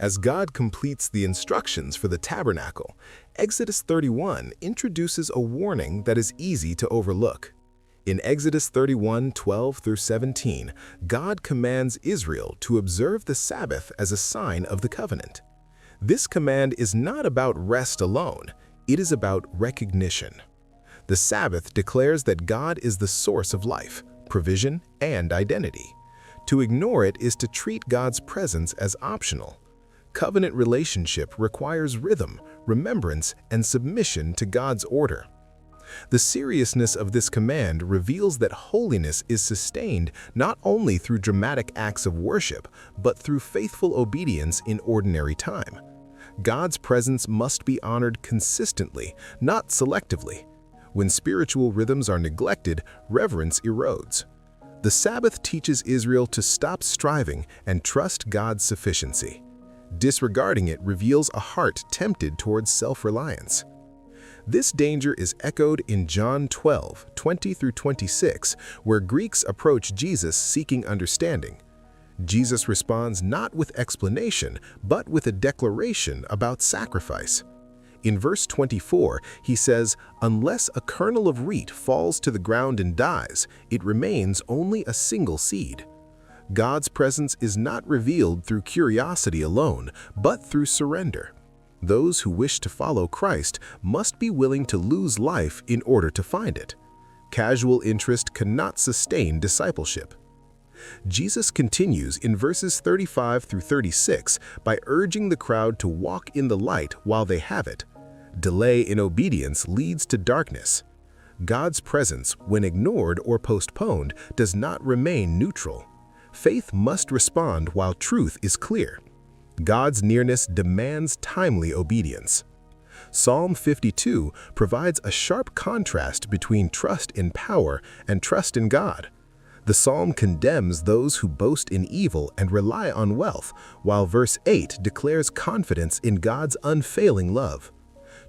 As God completes the instructions for the tabernacle, Exodus 31 introduces a warning that is easy to overlook. In Exodus 31:12 through 17, God commands Israel to observe the Sabbath as a sign of the covenant. This command is not about rest alone, it is about recognition. The Sabbath declares that God is the source of life, provision, and identity. To ignore it is to treat God's presence as optional. Covenant relationship requires rhythm, remembrance, and submission to God's order. The seriousness of this command reveals that holiness is sustained not only through dramatic acts of worship, but through faithful obedience in ordinary time. God's presence must be honored consistently, not selectively. When spiritual rhythms are neglected, reverence erodes. The Sabbath teaches Israel to stop striving and trust God's sufficiency. Disregarding it reveals a heart tempted towards self-reliance. This danger is echoed in John 12:20 through 26, where Greeks approach Jesus seeking understanding. Jesus responds not with explanation, but with a declaration about sacrifice. In verse 24, he says, "Unless a kernel of wheat falls to the ground and dies, it remains only a single seed." God's presence is not revealed through curiosity alone, but through surrender. Those who wish to follow Christ must be willing to lose life in order to find it. Casual interest cannot sustain discipleship. Jesus continues in verses 35 through 36 by urging the crowd to walk in the light while they have it. Delay in obedience leads to darkness. God's presence, when ignored or postponed, does not remain neutral. Faith must respond while truth is clear. God's nearness demands timely obedience. Psalm 52 provides a sharp contrast between trust in power and trust in God. The psalm condemns those who boast in evil and rely on wealth, while verse 8 declares confidence in God's unfailing love.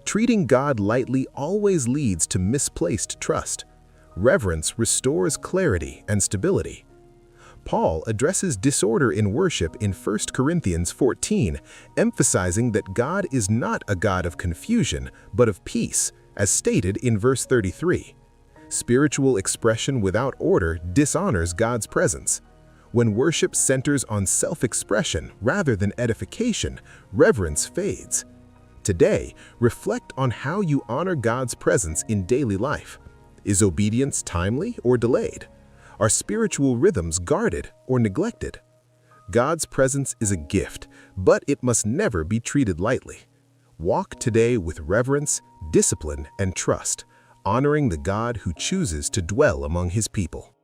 Treating God lightly always leads to misplaced trust. Reverence restores clarity and stability. Paul addresses disorder in worship in 1 Corinthians 14, emphasizing that God is not a God of confusion, but of peace, as stated in verse 33. Spiritual expression without order dishonors God's presence. When worship centers on self-expression rather than edification, reverence fades. Today, reflect on how you honor God's presence in daily life. Is obedience timely or delayed? Are spiritual rhythms guarded or neglected? God's presence is a gift, but it must never be treated lightly. Walk today with reverence, discipline, and trust, honoring the God who chooses to dwell among His people.